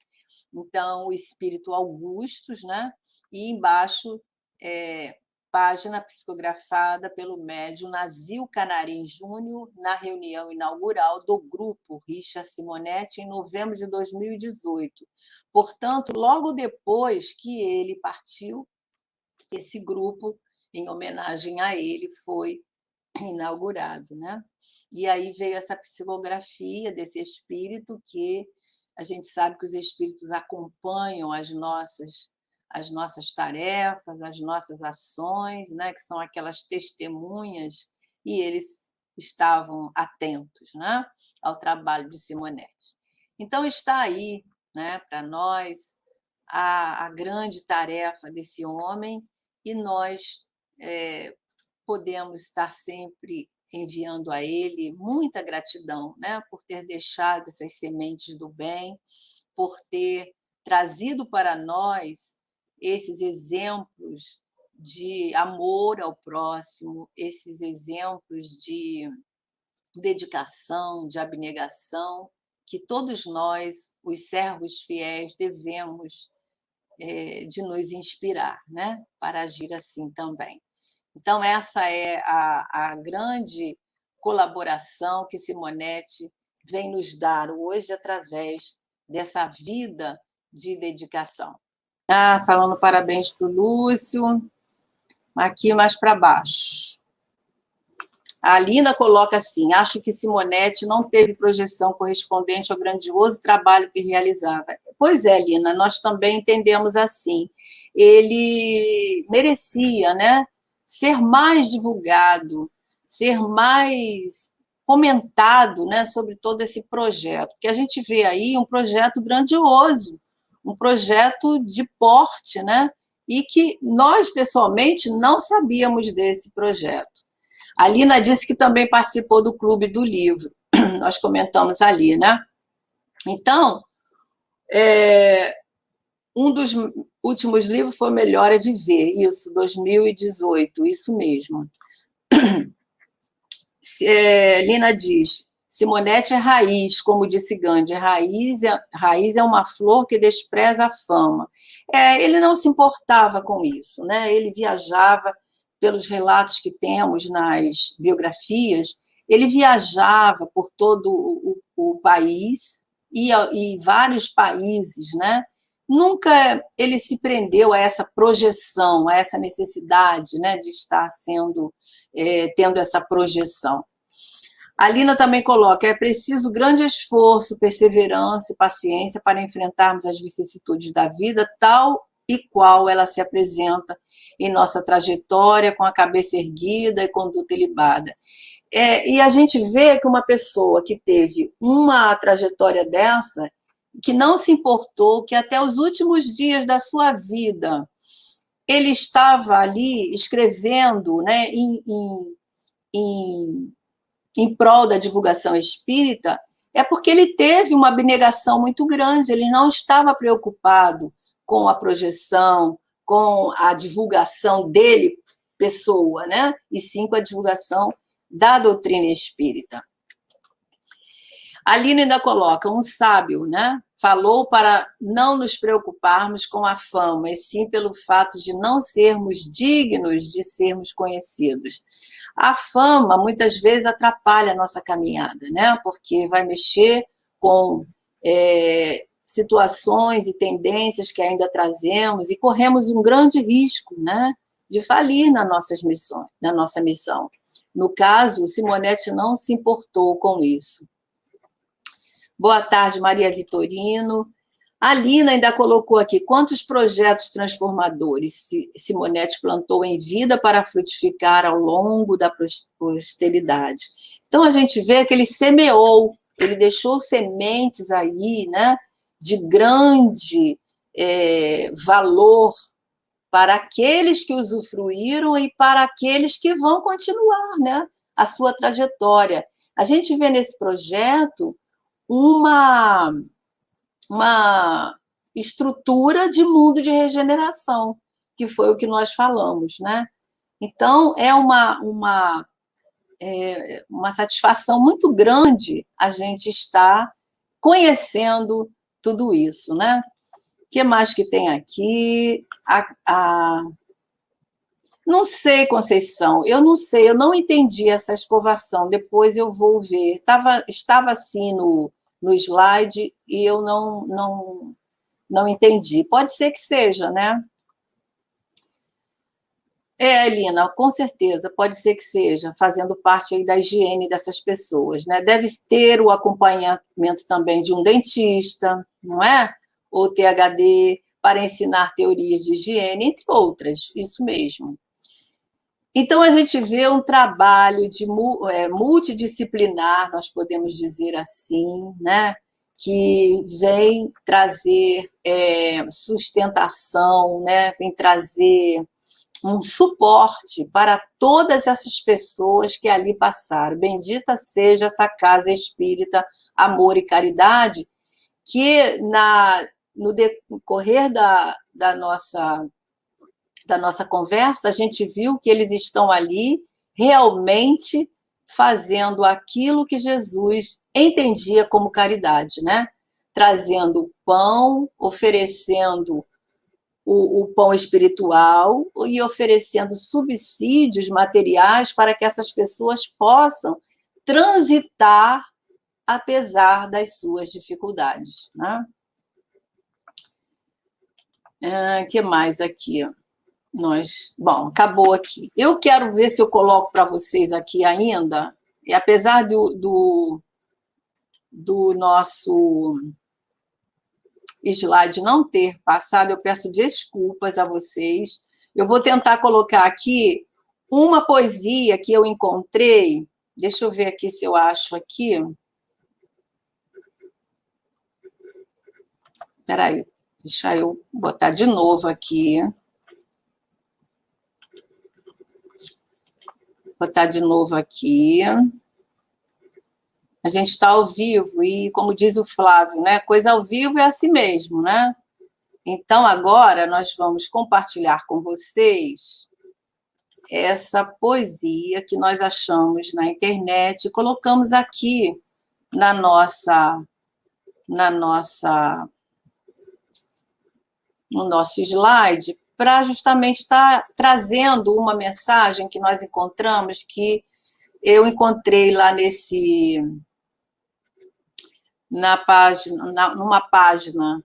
Então, o espírito Augustus, né? E embaixo, página psicografada pelo médium Nazil Canarim Júnior na reunião inaugural do grupo Richard Simonetti em novembro de 2018. Portanto, logo depois que ele partiu, esse grupo, em homenagem a ele, foi inaugurado, né? E aí veio essa psicografia desse espírito, que a gente sabe que os espíritos acompanham as nossas tarefas, as nossas ações, né? Que são aquelas testemunhas, e eles estavam atentos, né? Ao trabalho de Simonetti. Então, está aí, né, para nós a grande tarefa desse homem, e nós podemos estar sempre enviando a ele muita gratidão, né, por ter deixado essas sementes do bem, por ter trazido para nós esses exemplos de amor ao próximo, esses exemplos de dedicação, de abnegação, que todos nós, os servos fiéis, devemos de nos inspirar, né, para agir assim também. Então, essa é a grande colaboração que Simonetti vem nos dar hoje através dessa vida de dedicação. Falando parabéns para o Lúcio, aqui mais para baixo. A Alina coloca assim: acho que Simonetti não teve projeção correspondente ao grandioso trabalho que realizava. Pois é, Alina, nós também entendemos assim. Ele merecia, né, ser mais divulgado, ser mais comentado, né, sobre todo esse projeto, que a gente vê aí um projeto grandioso, um projeto de porte, né, e que nós, pessoalmente, não sabíamos desse projeto. A Lina disse que também participou do Clube do Livro, nós comentamos ali, né? Então, um dos últimos livros foi Melhor é Viver, isso, 2018, isso mesmo. Lina diz: Simonete é raiz, como disse Gandhi, raiz é uma flor que despreza a fama. Ele não se importava com isso, né? Ele viajava, pelos relatos que temos nas biografias, ele viajava por todo o país e vários países, né? Nunca ele se prendeu a essa projeção, a essa necessidade, né, de estar tendo essa projeção. A Lina também coloca: é preciso grande esforço, perseverança e paciência para enfrentarmos as vicissitudes da vida tal e qual ela se apresenta em nossa trajetória, com a cabeça erguida e conduta ilibada. E a gente vê que uma pessoa que teve uma trajetória dessa, que não se importou, que até os últimos dias da sua vida ele estava ali escrevendo, né, em prol da divulgação espírita, é porque ele teve uma abnegação muito grande, ele não estava preocupado com a projeção, com a divulgação dele, pessoa, né? E sim com a divulgação da doutrina espírita. A Lina ainda coloca: um sábio, né, falou para não nos preocuparmos com a fama, e sim pelo fato de não sermos dignos de sermos conhecidos. A fama, muitas vezes, atrapalha a nossa caminhada, né? Porque vai mexer com situações e tendências que ainda trazemos e corremos um grande risco, né, de falir na nossa missão. No caso, Simonete não se importou com isso. Boa tarde, Maria Vitorino. A Lina ainda colocou aqui: quantos projetos transformadores Simonete plantou em vida para frutificar ao longo da posteridade. Então, a gente vê que ele semeou, ele deixou sementes aí, né, de grande valor para aqueles que usufruíram e para aqueles que vão continuar, né, a sua trajetória. A gente vê nesse projeto uma estrutura de mundo de regeneração, que foi o que nós falamos, né? Então, é uma satisfação muito grande a gente estar conhecendo tudo isso, né? O que mais que tem aqui? Não sei, Conceição, eu não sei, eu não entendi essa escovação, depois eu vou ver. Estava assim no slide e eu não entendi. Pode ser que seja, né? Elina, com certeza, pode ser que seja, fazendo parte aí da higiene dessas pessoas, né? Deve ter o acompanhamento também de um dentista, não é? Ou THD, para ensinar teorias de higiene, entre outras, isso mesmo. Então, a gente vê um trabalho multidisciplinar, nós podemos dizer assim, né? Que vem trazer sustentação, né? Vem trazer um suporte para todas essas pessoas que ali passaram. Bendita seja essa casa espírita Amor e Caridade, que no decorrer da nossa conversa, a gente viu que eles estão ali realmente fazendo aquilo que Jesus entendia como caridade, né? Trazendo pão, oferecendo o pão espiritual e oferecendo subsídios materiais para que essas pessoas possam transitar apesar das suas dificuldades, né? Que mais aqui? Bom, acabou aqui. Eu quero ver se eu coloco para vocês aqui ainda, e apesar do nosso slide não ter passado, eu peço desculpas a vocês. Eu vou tentar colocar aqui uma poesia que eu encontrei. Deixa eu ver aqui se eu acho aqui. Espera aí, deixa eu botar de novo aqui. Botar de novo aqui. A gente está ao vivo e, como diz o Flávio, né, coisa ao vivo é assim mesmo, né? Então, agora, nós vamos compartilhar com vocês essa poesia que nós achamos na internet e colocamos aqui na nossa, na nossa, no nosso slide, para justamente estar trazendo uma mensagem que nós encontramos, que eu encontrei lá numa página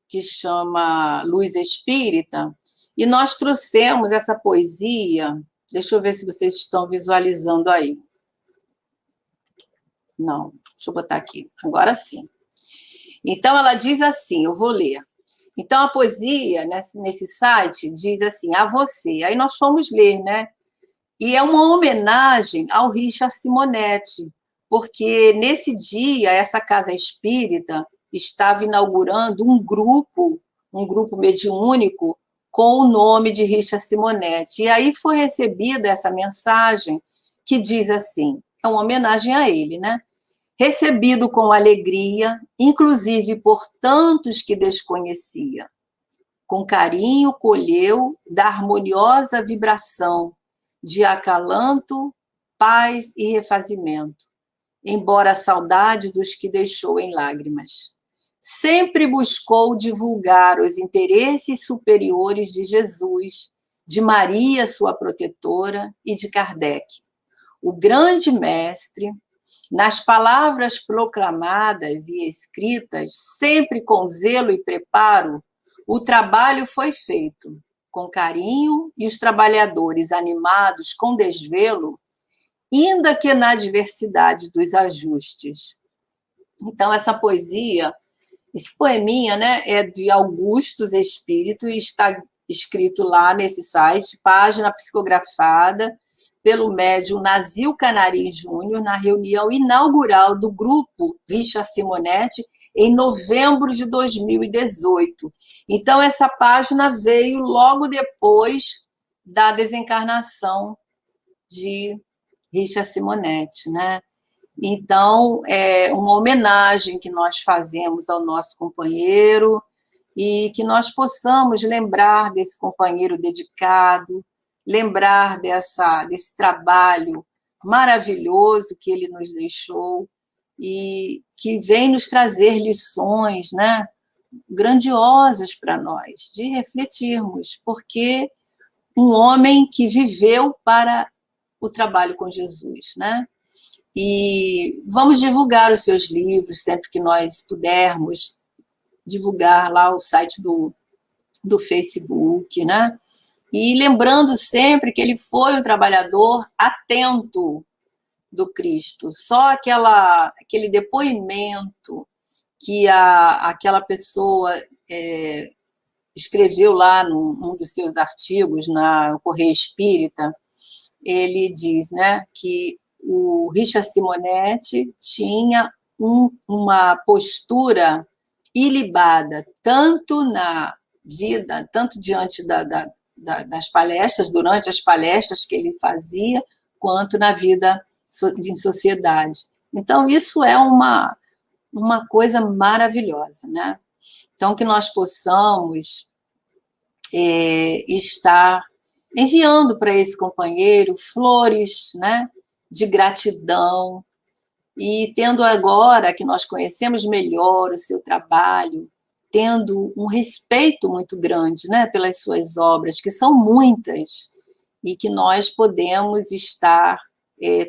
que chama Luz Espírita, e nós trouxemos essa poesia. Deixa eu ver se vocês estão visualizando aí. Não, deixa eu botar aqui. Agora sim. Então, ela diz assim, eu vou ler. Então, a poesia, nesse site, diz assim, a você. Aí nós fomos ler, né? E é uma homenagem ao Richard Simonetti, porque nesse dia, essa casa espírita estava inaugurando um grupo mediúnico, com o nome de Richard Simonetti. E aí foi recebida essa mensagem que diz assim, é uma homenagem a ele, né? Recebido com alegria, inclusive por tantos que desconhecia. Com carinho colheu da harmoniosa vibração de acalanto, paz e refazimento, embora a saudade dos que deixou em lágrimas. Sempre buscou divulgar os interesses superiores de Jesus, de Maria, sua protetora, e de Kardec. O grande mestre, nas palavras proclamadas e escritas, sempre com zelo e preparo, o trabalho foi feito com carinho e os trabalhadores animados com desvelo, ainda que na diversidade dos ajustes. Então, essa poesia, esse poeminha, né, é de Augustus Espírito e está escrito lá nesse site, página psicografada pelo médium Nazil Canarim Júnior, na reunião inaugural do grupo Richard Simonetti, em novembro de 2018. Então, essa página veio logo depois da desencarnação de Richard Simonetti, né? Então, é uma homenagem que nós fazemos ao nosso companheiro e que nós possamos lembrar desse companheiro dedicado, lembrar desse trabalho maravilhoso que ele nos deixou e que vem nos trazer lições, né, grandiosas para nós, de refletirmos, porque um homem que viveu para o trabalho com Jesus, né? E vamos divulgar os seus livros sempre que nós pudermos, divulgar lá o site do Facebook, né? E lembrando sempre que ele foi um trabalhador atento do Cristo. Só aquele depoimento que aquela pessoa escreveu lá num dos seus artigos na Correio Espírita, ele diz, né, que o Richard Simonetti tinha uma postura ilibada, tanto na vida, tanto diante das palestras, durante as palestras que ele fazia, quanto na vida em sociedade. Então, isso é uma coisa maravilhosa, né? Então, que nós possamos estar enviando para esse companheiro flores, né, de gratidão, e tendo agora que nós conhecemos melhor o seu trabalho, tendo um respeito muito grande, né, pelas suas obras, que são muitas, e que nós podemos estar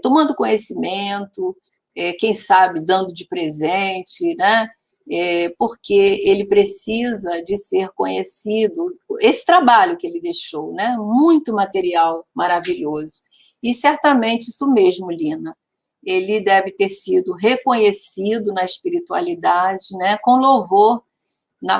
tomando conhecimento, quem sabe dando de presente, né, porque ele precisa de ser conhecido, esse trabalho que ele deixou, né, muito material maravilhoso. E certamente isso mesmo, Lina, ele deve ter sido reconhecido na espiritualidade, né, com louvor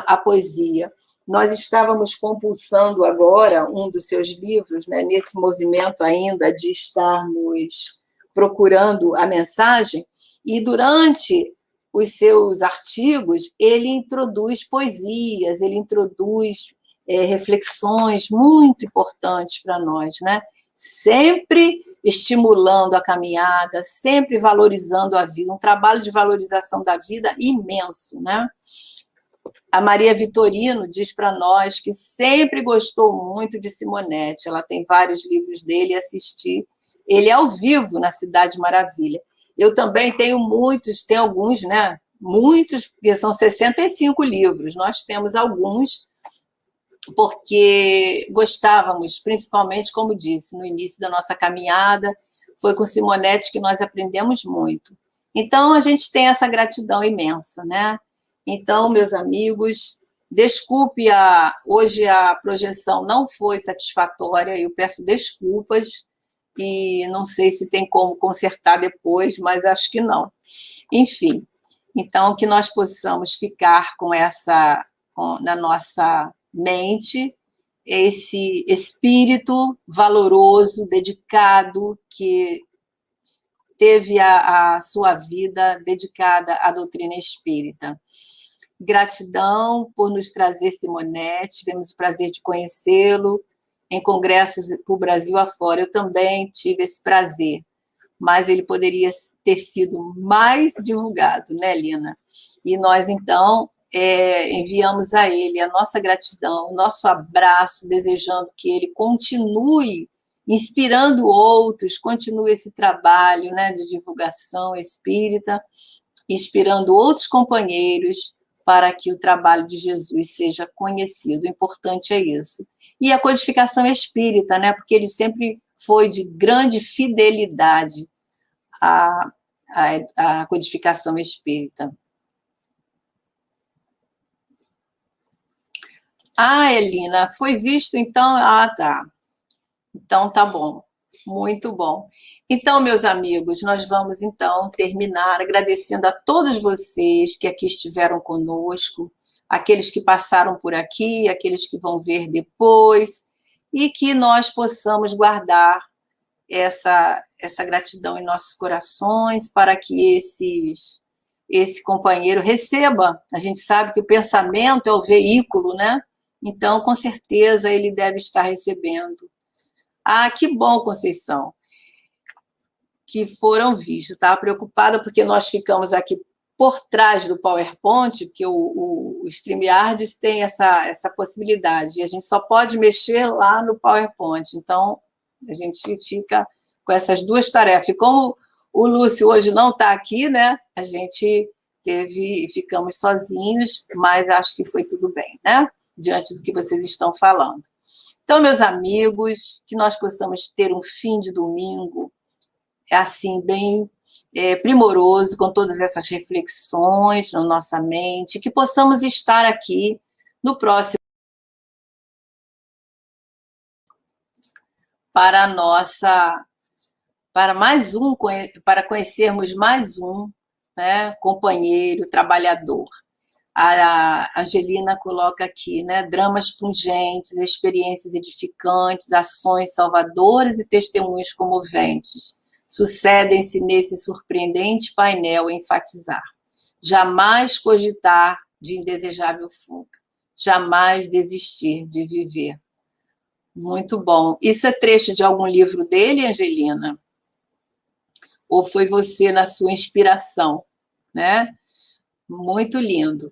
à poesia. Nós estávamos compulsando agora um dos seus livros, né, nesse movimento ainda de estarmos procurando a mensagem, e durante os seus artigos, ele introduz poesias, ele introduz reflexões muito importantes para nós, né? Sempre estimulando a caminhada, sempre valorizando a vida, um trabalho de valorização da vida imenso, né? A Maria Vitorino diz para nós que sempre gostou muito de Simonetti, ela tem vários livros dele, assisti ele ao vivo na Cidade Maravilha. Eu também tenho muitos, tem alguns, né? Muitos, porque são 65 livros. Nós temos alguns, porque gostávamos, principalmente, como disse, no início da nossa caminhada, foi com Simonete que nós aprendemos muito. Então, a gente tem essa gratidão imensa, né? Então, meus amigos, desculpe, hoje a projeção não foi satisfatória, eu peço desculpas, e não sei se tem como consertar depois, mas acho que não. Enfim, então, que nós possamos ficar com essa, na nossa mente, esse espírito valoroso, dedicado, que teve a sua vida dedicada à doutrina espírita. Gratidão por nos trazer Simonete, tivemos o prazer de conhecê-lo em congressos por Brasil afora. Eu também tive esse prazer, mas ele poderia ter sido mais divulgado, né, Lina? E nós, então, enviamos a ele a nossa gratidão, o nosso abraço, desejando que ele continue inspirando outros, continue esse trabalho, né, de divulgação espírita, inspirando outros companheiros para que o trabalho de Jesus seja conhecido. O importante é isso. E a codificação espírita, né, porque ele sempre foi de grande fidelidade à codificação espírita. Elina, foi visto então? Tá. Então tá bom. Muito bom. Então, meus amigos, nós vamos então terminar agradecendo a todos vocês que aqui estiveram conosco, aqueles que passaram por aqui, aqueles que vão ver depois, e que nós possamos guardar essa gratidão em nossos corações para que esse companheiro receba. A gente sabe que o pensamento é o veículo, né? Então, com certeza, ele deve estar recebendo. Que bom, Conceição, que foram vistos. Estava preocupada porque nós ficamos aqui por trás do PowerPoint, porque o StreamYard tem essa possibilidade, e a gente só pode mexer lá no PowerPoint. Então, a gente fica com essas duas tarefas. E como o Lúcio hoje não está aqui, né? A gente ficamos sozinhos, mas acho que foi tudo bem, né? Diante do que vocês estão falando. Então, meus amigos, que nós possamos ter um fim de domingo assim, bem primoroso, com todas essas reflexões na nossa mente, que possamos estar aqui no próximo para conhecermos mais um, né, companheiro, trabalhador. A Angelina coloca aqui, né, dramas pungentes, experiências edificantes, ações salvadoras e testemunhos comoventes sucedem-se nesse surpreendente painel a enfatizar. Jamais cogitar de indesejável fuga, jamais desistir de viver. Muito bom. Isso é trecho de algum livro dele, Angelina? Ou foi você na sua inspiração, né? Muito lindo.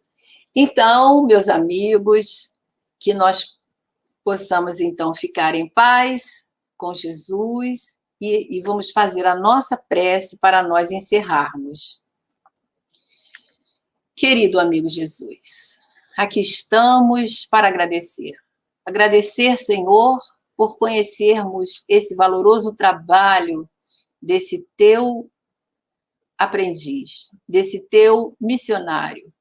Então, meus amigos, que nós possamos, então, ficar em paz com Jesus e vamos fazer a nossa prece para nós encerrarmos. Querido amigo Jesus, aqui estamos para agradecer. Agradecer, Senhor, por conhecermos esse valoroso trabalho desse teu aprendiz, desse teu missionário,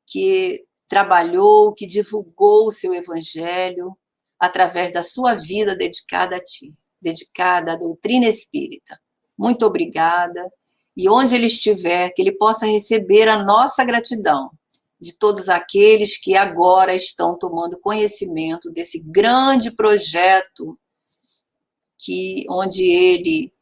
que trabalhou, que divulgou o seu evangelho através da sua vida dedicada a ti, dedicada à doutrina espírita. Muito obrigada. E onde ele estiver, que ele possa receber a nossa gratidão de todos aqueles que agora estão tomando conhecimento desse grande projeto onde ele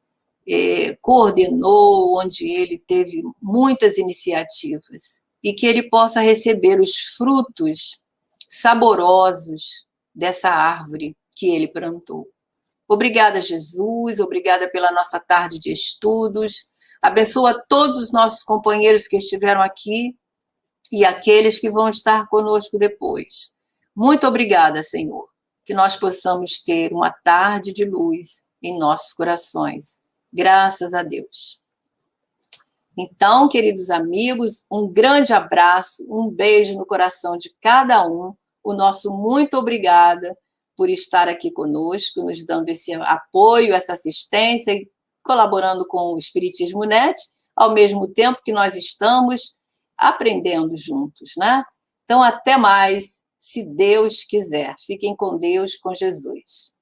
coordenou, onde ele teve muitas iniciativas, e que ele possa receber os frutos saborosos dessa árvore que ele plantou. Obrigada, Jesus, obrigada pela nossa tarde de estudos. Abençoa todos os nossos companheiros que estiveram aqui e aqueles que vão estar conosco depois. Muito obrigada, Senhor, que nós possamos ter uma tarde de luz em nossos corações. Graças a Deus. Então, queridos amigos, um grande abraço, um beijo no coração de cada um, o nosso muito obrigada por estar aqui conosco, nos dando esse apoio, essa assistência, colaborando com o Espiritismo Net, ao mesmo tempo que nós estamos aprendendo juntos, né? Então, até mais, se Deus quiser. Fiquem com Deus, com Jesus.